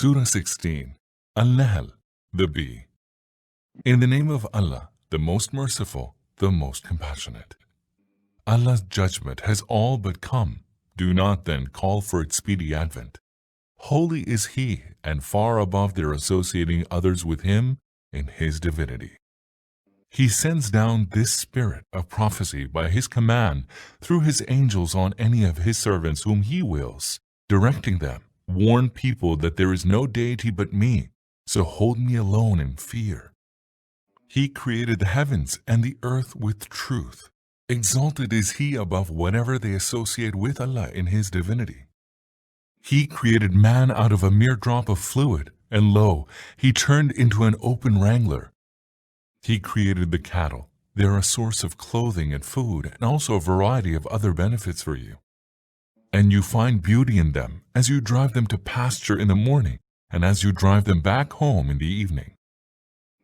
Surah 16, Al-Nahl, the Bee. In the name of Allah, the most merciful, the most compassionate. Allah's judgment has all but come. Do not then call for its speedy advent. Holy is He, and far above their associating others with Him in His divinity. He sends down this spirit of prophecy by His command through His angels on any of His servants whom He wills, directing them, warn people that there is no deity but me, so hold me alone in fear. He created the heavens and the earth with truth. Exalted is He above whatever they associate with Allah in His divinity. He created man out of a mere drop of fluid, and lo, He turned into an open wrangler. He created the cattle. They are a source of clothing and food, and also a variety of other benefits for you. And you find beauty in them as you drive them to pasture in the morning, and as you drive them back home in the evening.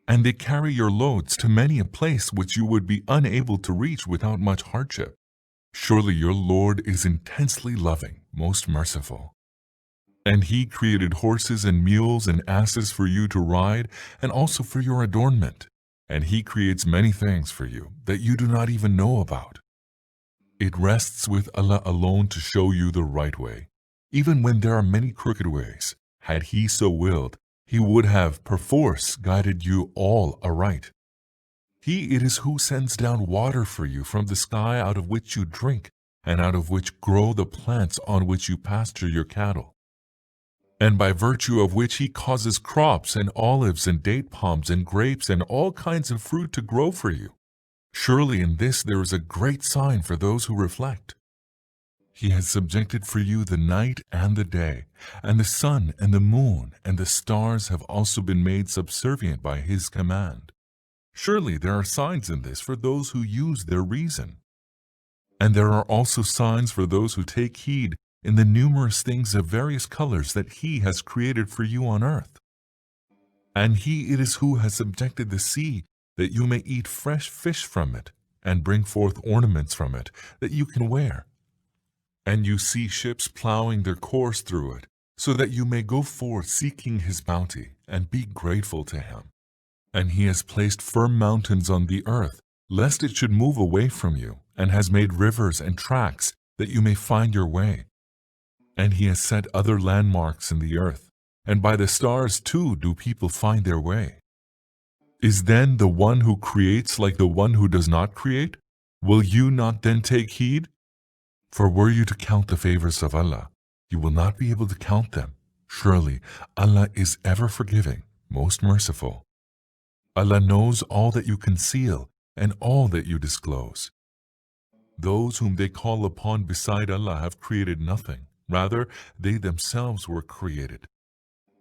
And they carry your loads to many a place which you would be unable to reach without much hardship. Surely your Lord is intensely loving, most merciful. And He created horses and mules and asses for you to ride, and also for your adornment. And He creates many things for you that you do not even know about. It rests with Allah alone to show you the right way, even when there are many crooked ways. Had He so willed, He would have perforce guided you all aright. He it is who sends down water for you from the sky, out of which you drink, and out of which grow the plants on which you pasture your cattle, and by virtue of which He causes crops and olives and date palms and grapes and all kinds of fruit to grow for you. Surely in this there is a great sign for those who reflect. He has subjected for you the night and the day, and the sun and the moon and the stars have also been made subservient by His command. Surely there are signs in this for those who use their reason. And there are also signs for those who take heed in the numerous things of various colors that He has created for you on earth. And He it is who has subjected the sea, that you may eat fresh fish from it, and bring forth ornaments from it, that you can wear. And you see ships plowing their course through it, so that you may go forth seeking His bounty, and be grateful to Him. And He has placed firm mountains on the earth, lest it should move away from you, and has made rivers and tracks, that you may find your way. And He has set other landmarks in the earth, and by the stars too do people find their way. Is then the one who creates like the one who does not create? Will you not then take heed? For were you to count the favors of Allah, you will not be able to count them. Surely Allah is ever forgiving, most merciful. Allah knows all that you conceal and all that you disclose. Those whom they call upon beside Allah have created nothing. Rather, they themselves were created.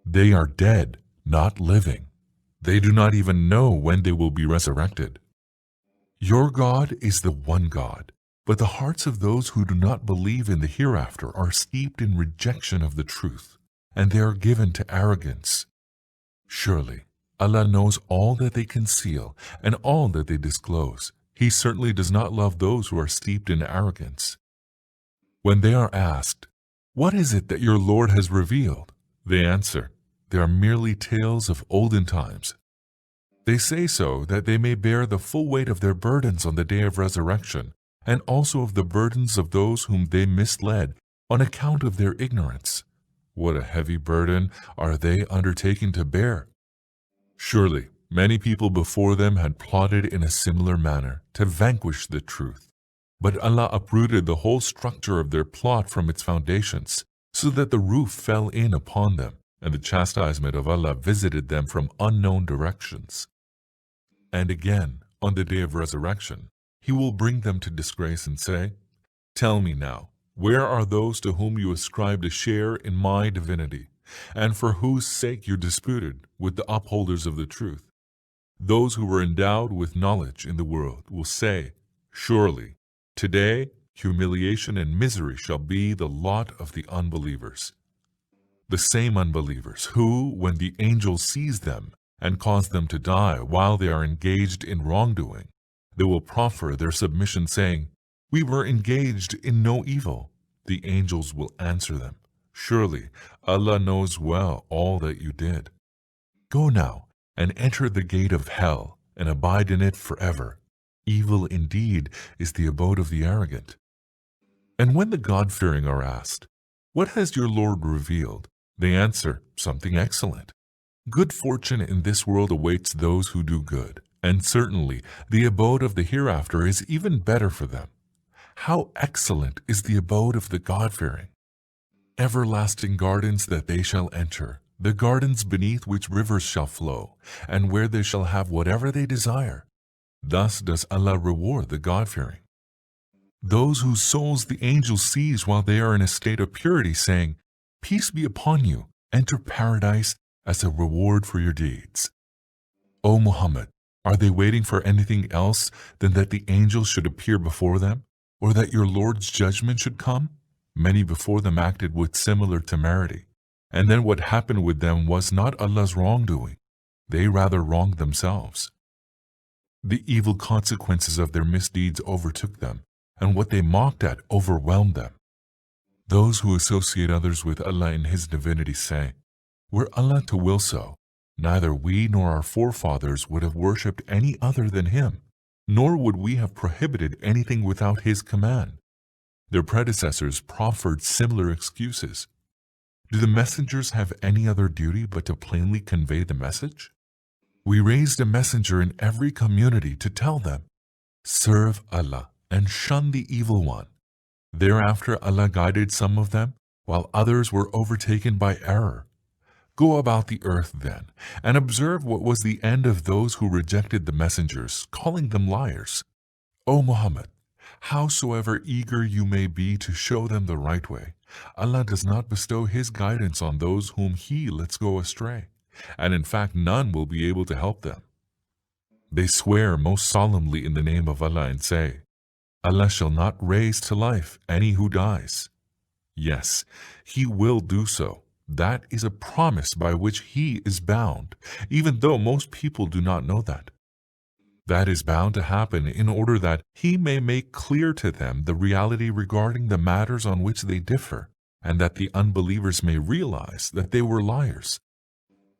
They are dead, not living. They do not even know when they will be resurrected. Your God is the one God, but the hearts of those who do not believe in the hereafter are steeped in rejection of the truth, and they are given to arrogance. Surely, Allah knows all that they conceal and all that they disclose. He certainly does not love those who are steeped in arrogance. When they are asked, "What is it that your Lord has revealed?" they answer, "They are merely tales of olden times." They say so that they may bear the full weight of their burdens on the day of resurrection, and also of the burdens of those whom they misled on account of their ignorance. What a heavy burden are they undertaking to bear! Surely, many people before them had plotted in a similar manner to vanquish the truth. But Allah uprooted the whole structure of their plot from its foundations, so that the roof fell in upon them, and the chastisement of Allah visited them from unknown directions. And again, on the day of resurrection, He will bring them to disgrace and say, "Tell me now, where are those to whom you ascribed a share in my divinity, and for whose sake you disputed with the upholders of the truth?" Those who were endowed with knowledge in the world will say, "Surely, today humiliation and misery shall be the lot of the unbelievers." The same unbelievers who, when the angel sees them and cause them to die while they are engaged in wrongdoing, they will proffer their submission saying, "We were engaged in no evil." The angels will answer them, Surely Allah knows well all that you did. Go now and enter the gate of hell and abide in it forever. Evil indeed is the abode of the arrogant. And when the God-fearing are asked, "What has your Lord revealed?" they answer, "Something excellent. Good fortune in this world awaits those who do good, and certainly the abode of the hereafter is even better for them. How excellent is the abode of the God-fearing! Everlasting gardens that they shall enter, the gardens beneath which rivers shall flow, and where they shall have whatever they desire. Thus does Allah reward the God-fearing. Those whose souls the angel sees while they are in a state of purity, saying, "Peace be upon you, enter paradise as a reward for your deeds." O Muhammad, are they waiting for anything else than that the angels should appear before them, or that your Lord's judgment should come? Many before them acted with similar temerity, and then what happened with them was not Allah's wrongdoing. They rather wronged themselves. The evil consequences of their misdeeds overtook them, and what they mocked at overwhelmed them. Those who associate others with Allah in His divinity say, "Were Allah to will so, neither we nor our forefathers would have worshipped any other than Him, nor would we have prohibited anything without His command." Their predecessors proffered similar excuses. Do the messengers have any other duty but to plainly convey the message? We raised a messenger in every community to tell them, "Serve Allah and shun the evil one." Thereafter Allah guided some of them, while others were overtaken by error. Go about the earth then, and observe what was the end of those who rejected the messengers, calling them liars. O Muhammad, howsoever eager you may be to show them the right way, Allah does not bestow His guidance on those whom He lets go astray, and in fact none will be able to help them. They swear most solemnly in the name of Allah and say, "Allah shall not raise to life any who dies." Yes, He will do so. That is a promise by which He is bound, even though most people do not know that. That is bound to happen in order that He may make clear to them the reality regarding the matters on which they differ, and that the unbelievers may realize that they were liars.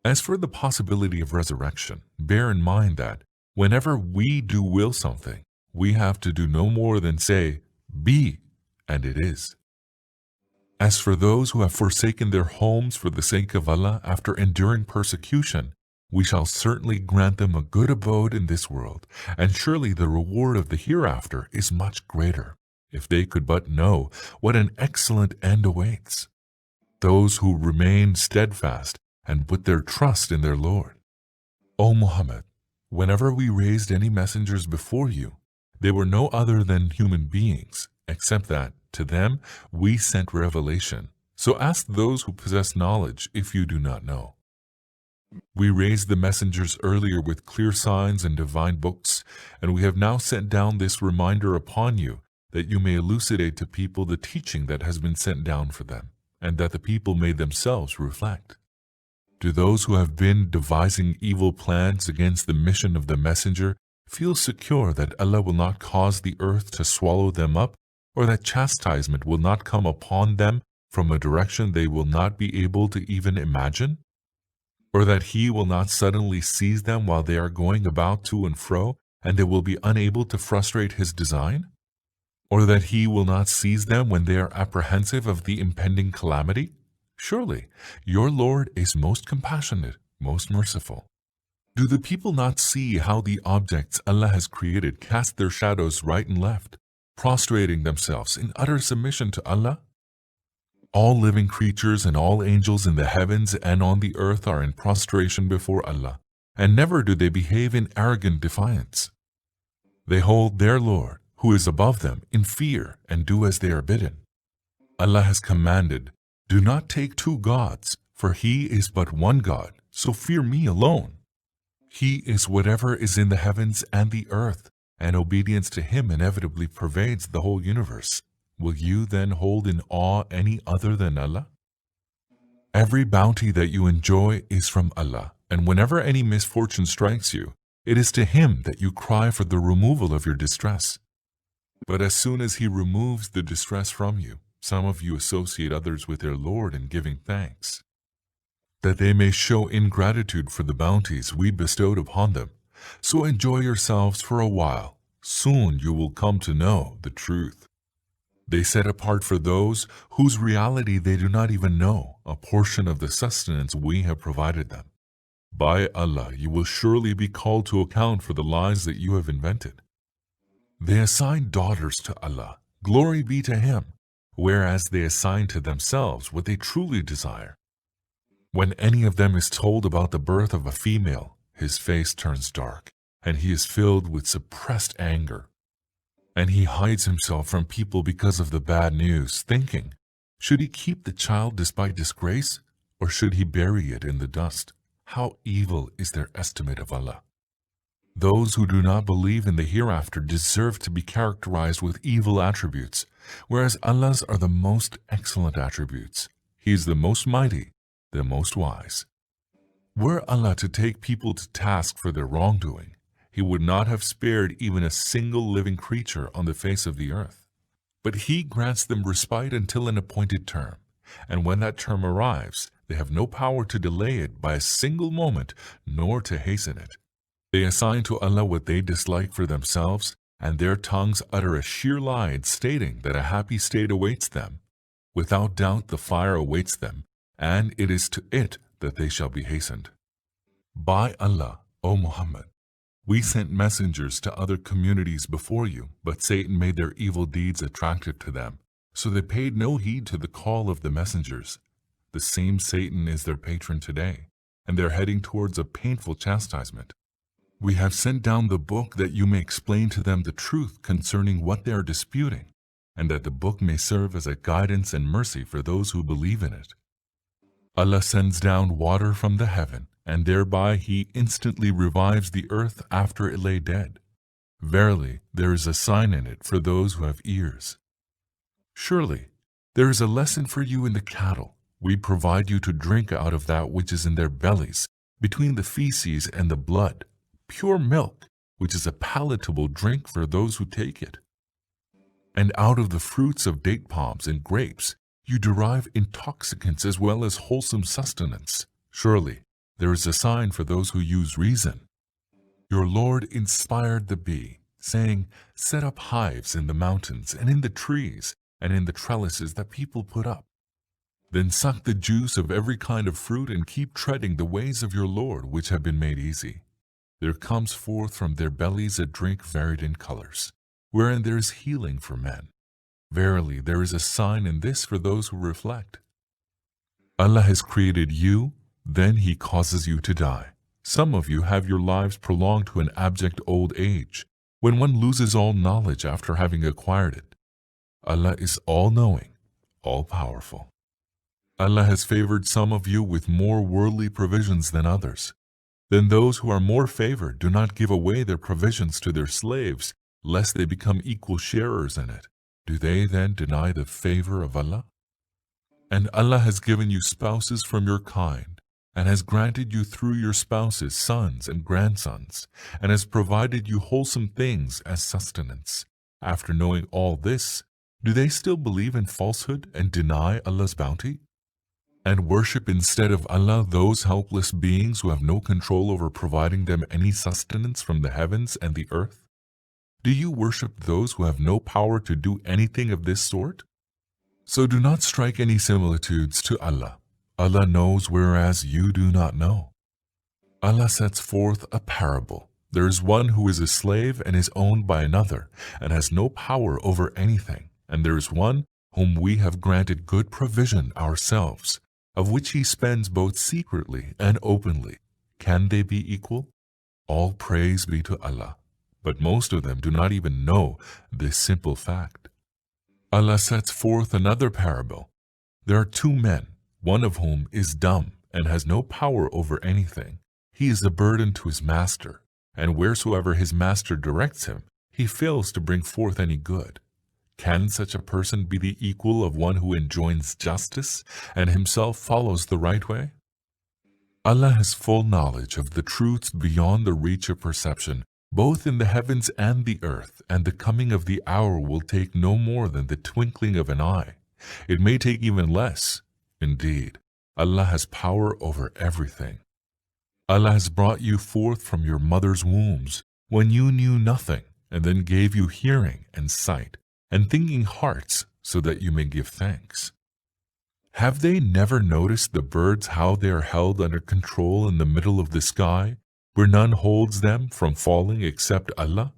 As for the possibility of resurrection, bear in mind that whenever we do will something, we have to do no more than say, "Be," and it is. As for those who have forsaken their homes for the sake of Allah after enduring persecution, we shall certainly grant them a good abode in this world, and surely the reward of the hereafter is much greater, if they could but know what an excellent end awaits. Those who remain steadfast and put their trust in their Lord. O Muhammad, whenever we raised any messengers before you, they were no other than human beings, except that, to them, we sent revelation. So ask those who possess knowledge if you do not know. We raised the messengers earlier with clear signs and divine books, and we have now sent down this reminder upon you that you may elucidate to people the teaching that has been sent down for them, and that the people may themselves reflect. Do those who have been devising evil plans against the mission of the messenger feel secure that Allah will not cause the earth to swallow them up, or that chastisement will not come upon them from a direction they will not be able to even imagine? Or that He will not suddenly seize them while they are going about to and fro, and they will be unable to frustrate His design? Or that He will not seize them when they are apprehensive of the impending calamity? Surely, your Lord is most compassionate, most merciful. Do the people not see how the objects Allah has created cast their shadows right and left, prostrating themselves in utter submission to Allah? All living creatures and all angels in the heavens and on the earth are in prostration before Allah, and never do they behave in arrogant defiance. They hold their Lord, who is above them, in fear and do as they are bidden. Allah has commanded, "Do not take two gods, for He is but one God, so fear me alone." He is whatever is in the heavens and the earth, and obedience to Him inevitably pervades the whole universe. Will you then hold in awe any other than Allah? Every bounty that you enjoy is from Allah, and whenever any misfortune strikes you, it is to Him that you cry for the removal of your distress. But as soon as He removes the distress from you, Some of you associate others with their Lord in giving thanks, that they may show ingratitude for the bounties we bestowed upon them. So enjoy yourselves for a while. Soon you will come to know the truth. They set apart for those whose reality they do not even know a portion of the sustenance we have provided them. By Allah, you will surely be called to account for the lies that you have invented. They assign daughters to Allah, glory be to Him, whereas they assign to themselves what they truly desire. When any of them is told about the birth of a female, his face turns dark, and he is filled with suppressed anger. And he hides himself from people because of the bad news, thinking, should he keep the child despite disgrace, or should he bury it in the dust? How evil is their estimate of Allah. Those who do not believe in the hereafter deserve to be characterized with evil attributes, whereas Allah's are the most excellent attributes. He is the most mighty, the most wise. Were Allah to take people to task for their wrongdoing, He would not have spared even a single living creature on the face of the earth. But He grants them respite until an appointed term, and when that term arrives, they have no power to delay it by a single moment, nor to hasten it. They assign to Allah what they dislike for themselves, and their tongues utter a sheer lie, stating that a happy state awaits them. Without doubt the fire awaits them, and it is to it that they shall be hastened. By Allah, O Muhammad, we sent messengers to other communities before you, but Satan made their evil deeds attractive to them, so they paid no heed to the call of the messengers. The same Satan is their patron today, and they're heading towards a painful chastisement. We have sent down the book that you may explain to them the truth concerning what they are disputing, and that the book may serve as a guidance and mercy for those who believe in it. Allah sends down water from the heaven, and thereby He instantly revives the earth after it lay dead. Verily, there is a sign in it for those who have ears. Surely, there is a lesson for you in the cattle. We provide you to drink out of that which is in their bellies, between the feces and the blood, pure milk, which is a palatable drink for those who take it. And out of the fruits of date palms and grapes, you derive intoxicants as well as wholesome sustenance. Surely, there is a sign for those who use reason. Your Lord inspired the bee, saying, set up hives in the mountains and in the trees and in the trellises that people put up. Then suck the juice of every kind of fruit and keep treading the ways of your Lord which have been made easy. There comes forth from their bellies a drink varied in colors, wherein there is healing for men. Verily, there is a sign in this for those who reflect. Allah has created you, then He causes you to die. Some of you have your lives prolonged to an abject old age, when one loses all knowledge after having acquired it. Allah is all-knowing, all-powerful. Allah has favored some of you with more worldly provisions than others. Then those who are more favored do not give away their provisions to their slaves, lest they become equal sharers in it. Do they then deny the favor of Allah? And Allah has given you spouses from your kind, and has granted you through your spouses sons and grandsons, and has provided you wholesome things as sustenance. After knowing all this, do they still believe in falsehood and deny Allah's bounty? And worship instead of Allah those helpless beings who have no control over providing them any sustenance from the heavens and the earth? Do you worship those who have no power to do anything of this sort? So do not strike any similitudes to Allah. Allah knows whereas you do not know. Allah sets forth a parable. There is one who is a slave and is owned by another and has no power over anything. And there is one whom we have granted good provision ourselves, of which he spends both secretly and openly. Can they be equal? All praise be to Allah, but most of them do not even know this simple fact. Allah sets forth another parable. There are two men, one of whom is dumb and has no power over anything. He is a burden to his master, and wheresoever his master directs him, he fails to bring forth any good. Can such a person be the equal of one who enjoins justice and himself follows the right way? Allah has full knowledge of the truths beyond the reach of perception, both in the heavens and the earth, and the coming of the hour will take no more than the twinkling of an eye. It may take even less. Indeed, Allah has power over everything. Allah has brought you forth from your mother's wombs when you knew nothing, and then gave you hearing and sight and thinking hearts so that you may give thanks. Have they never noticed the birds how they are held under control in the middle of the sky, where none holds them from falling except Allah?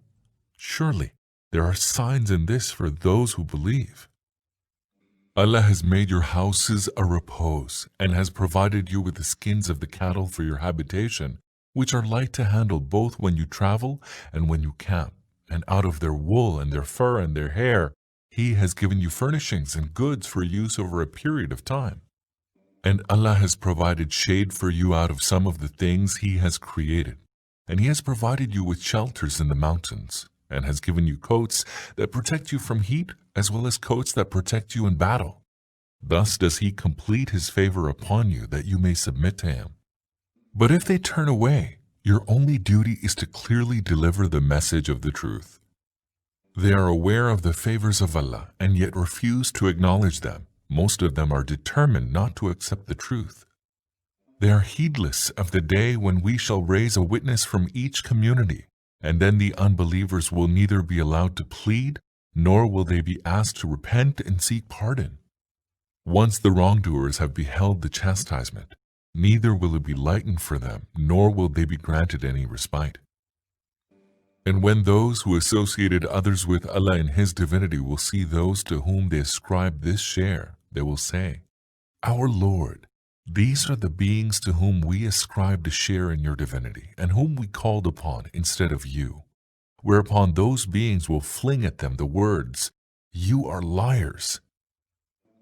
Surely there are signs in this for those who believe. Allah has made your houses a repose and has provided you with the skins of the cattle for your habitation, which are light to handle both when you travel and when you camp, and out of their wool and their fur and their hair, He has given you furnishings and goods for use over a period of time. And Allah has provided shade for you out of some of the things He has created, and He has provided you with shelters in the mountains, and has given you coats that protect you from heat, as well as coats that protect you in battle. Thus does He complete His favor upon you that you may submit to Him. But if they turn away, your only duty is to clearly deliver the message of the truth. They are aware of the favors of Allah and yet refuse to acknowledge them. Most of them are determined not to accept the truth. They are heedless of the day when we shall raise a witness from each community, and then the unbelievers will neither be allowed to plead, nor will they be asked to repent and seek pardon. Once the wrongdoers have beheld the chastisement, neither will it be lightened for them, nor will they be granted any respite. And when those who associated others with Allah in His divinity will see those to whom they ascribe this share, they will say, Our Lord, these are the beings to whom we ascribed a share in your divinity, and whom we called upon instead of you. Whereupon those beings will fling at them the words, You are liars.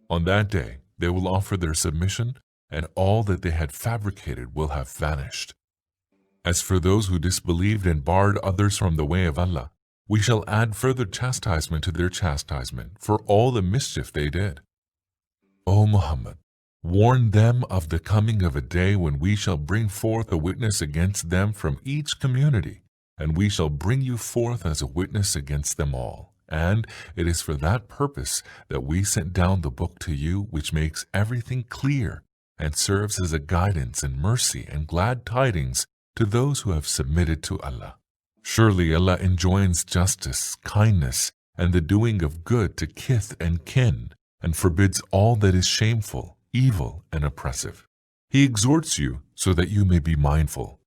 On that day, they will offer their submission, and all that they had fabricated will have vanished. As for those who disbelieved and barred others from the way of Allah, we shall add further chastisement to their chastisement for all the mischief they did. O Muhammad, warn them of the coming of a day when we shall bring forth a witness against them from each community, and we shall bring you forth as a witness against them all. And it is for that purpose that we sent down the book to you, which makes everything clear and serves as a guidance and mercy and glad tidings to those who have submitted to Allah. Surely Allah enjoins justice, kindness, and the doing of good to kith and kin, and forbids all that is shameful, evil, and oppressive. He exhorts you so that you may be mindful.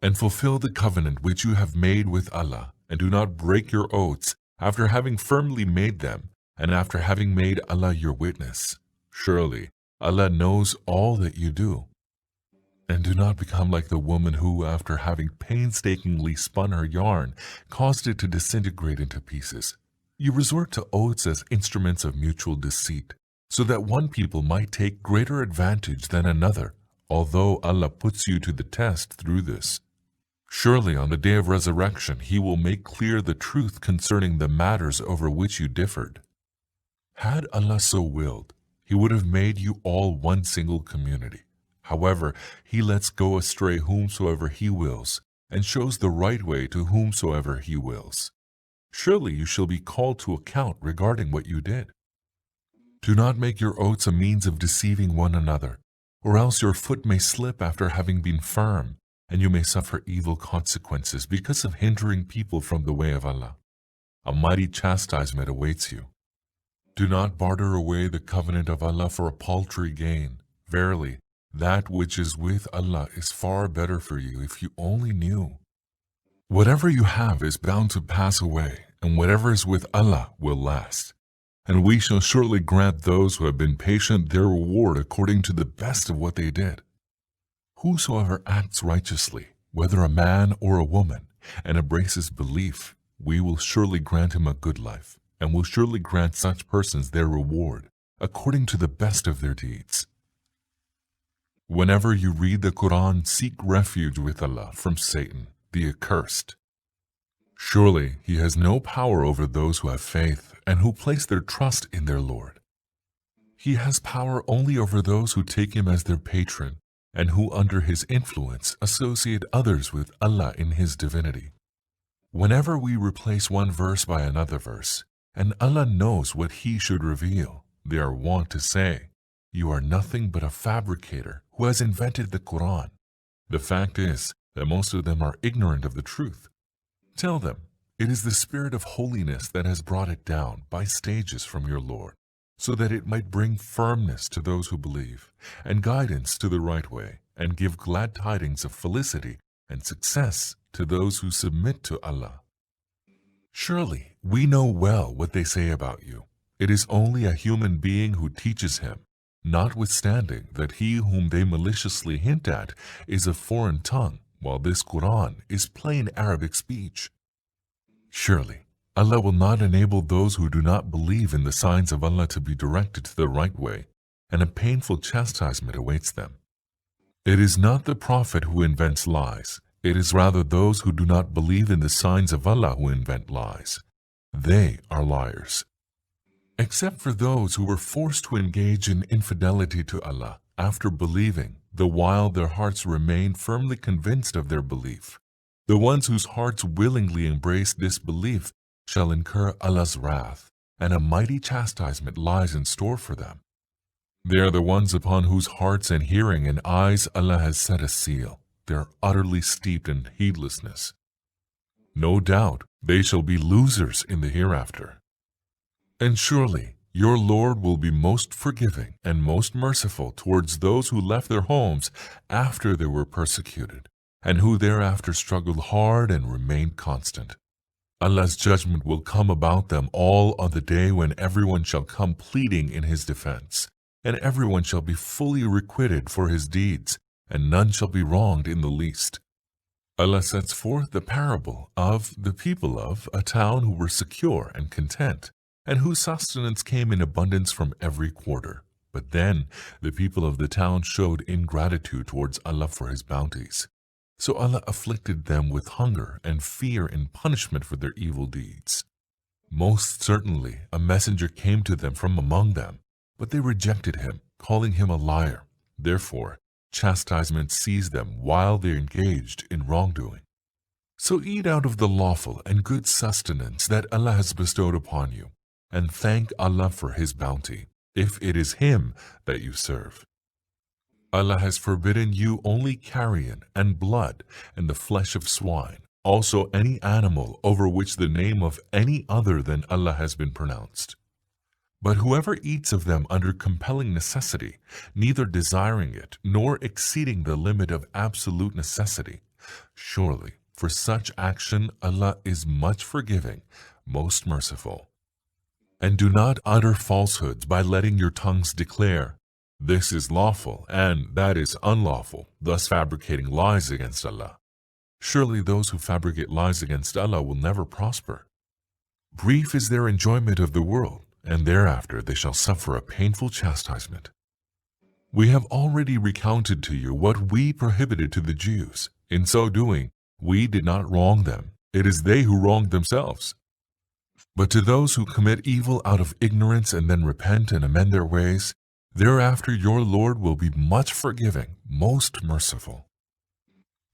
And fulfill the covenant which you have made with Allah, and do not break your oaths after having firmly made them, and after having made Allah your witness. Surely Allah knows all that you do. And do not become like the woman who, after having painstakingly spun her yarn, caused it to disintegrate into pieces. You resort to oaths as instruments of mutual deceit, so that one people might take greater advantage than another, although Allah puts you to the test through this. Surely on the day of resurrection He will make clear the truth concerning the matters over which you differed. Had Allah so willed, He would have made you all one single community. However, He lets go astray whomsoever He wills, and shows the right way to whomsoever He wills. Surely you shall be called to account regarding what you did. Do not make your oaths a means of deceiving one another, or else your foot may slip after having been firm, and you may suffer evil consequences because of hindering people from the way of Allah. A mighty chastisement awaits you. Do not barter away the covenant of Allah for a paltry gain. Verily, that which is with Allah is far better for you if you only knew. Whatever you have is bound to pass away, and whatever is with Allah will last. And we shall surely grant those who have been patient their reward according to the best of what they did. Whosoever acts righteously, whether a man or a woman, and embraces belief, we will surely grant him a good life, and will surely grant such persons their reward, according to the best of their deeds. Whenever you read the Quran, seek refuge with Allah from Satan, the accursed. Surely He has no power over those who have faith and who place their trust in their Lord. He has power only over those who take Him as their patron and who under His influence associate others with Allah in His divinity. Whenever we replace one verse by another verse, and Allah knows what He should reveal, they are wont to say, "You are nothing but a fabricator who has invented the Quran." The fact is that most of them are ignorant of the truth. Tell them, it is the spirit of holiness that has brought it down by stages from your Lord, so that it might bring firmness to those who believe, and guidance to the right way, and give glad tidings of felicity and success to those who submit to Allah. Surely, we know well what they say about you. It is only a human being who teaches him, notwithstanding that he whom they maliciously hint at is a foreign tongue, while this Quran is plain Arabic speech. Surely, Allah will not enable those who do not believe in the signs of Allah to be directed to the right way, and a painful chastisement awaits them. It is not the Prophet who invents lies, it is rather those who do not believe in the signs of Allah who invent lies. They are liars. Except for those who were forced to engage in infidelity to Allah after believing, the while their hearts remained firmly convinced of their belief. The ones whose hearts willingly embrace disbelief shall incur Allah's wrath, and a mighty chastisement lies in store for them. They are the ones upon whose hearts and hearing and eyes Allah has set a seal. They are utterly steeped in heedlessness. No doubt they shall be losers in the hereafter. And surely your Lord will be most forgiving and most merciful towards those who left their homes after they were persecuted, and who thereafter struggled hard and remained constant. Allah's judgment will come about them all on the day when everyone shall come pleading in his defense, and everyone shall be fully requited for his deeds, and none shall be wronged in the least. Allah sets forth the parable of the people of a town who were secure and content, and whose sustenance came in abundance from every quarter. But then the people of the town showed ingratitude towards Allah for his bounties. So Allah afflicted them with hunger and fear in punishment for their evil deeds. Most certainly a messenger came to them from among them, but they rejected him, calling him a liar. Therefore, chastisement seized them while they engaged in wrongdoing. So eat out of the lawful and good sustenance that Allah has bestowed upon you, and thank Allah for his bounty, if it is him that you serve. Allah has forbidden you only carrion and blood and the flesh of swine, also any animal over which the name of any other than Allah has been pronounced. But whoever eats of them under compelling necessity, neither desiring it nor exceeding the limit of absolute necessity, surely for such action Allah is much forgiving, most merciful. And do not utter falsehoods by letting your tongues declare, "This is lawful and that is unlawful," thus fabricating lies against Allah. Surely those who fabricate lies against Allah will never prosper. Brief is their enjoyment of the world, and thereafter they shall suffer a painful chastisement. We have already recounted to you what we prohibited to the Jews. In so doing, we did not wrong them. It is they who wronged themselves. But to those who commit evil out of ignorance and then repent and amend their ways, thereafter your Lord will be much forgiving, most merciful.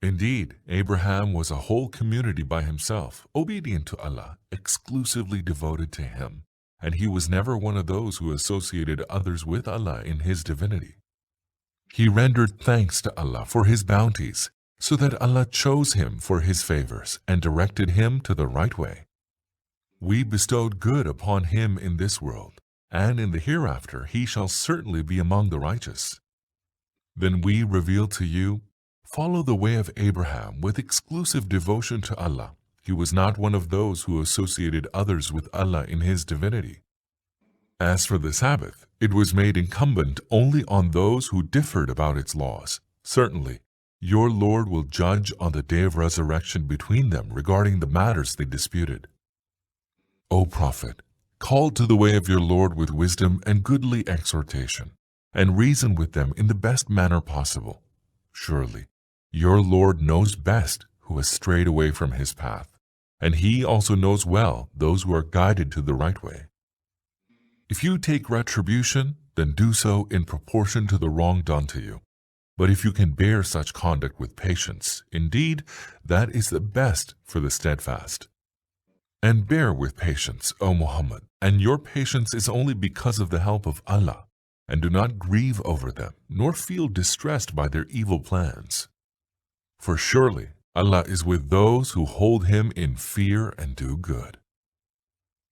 Indeed, Abraham was a whole community by himself, obedient to Allah, exclusively devoted to him, and he was never one of those who associated others with Allah in his divinity. He rendered thanks to Allah for his bounties, so that Allah chose him for his favors and directed him to the right way. We bestowed good upon him in this world, and in the hereafter he shall certainly be among the righteous. Then we reveal to you, follow the way of Abraham with exclusive devotion to Allah. He was not one of those who associated others with Allah in his divinity. As for the Sabbath, it was made incumbent only on those who differed about its laws. Certainly, your Lord will judge on the day of resurrection between them regarding the matters they disputed. O Prophet, call to the way of your Lord with wisdom and goodly exhortation, and reason with them in the best manner possible. Surely, your Lord knows best who has strayed away from his path, and he also knows well those who are guided to the right way. If you take retribution, then do so in proportion to the wrong done to you. But if you can bear such conduct with patience, indeed, that is the best for the steadfast. And bear with patience, O Muhammad, and your patience is only because of the help of Allah, and do not grieve over them, nor feel distressed by their evil plans. For surely Allah is with those who hold Him in fear and do good.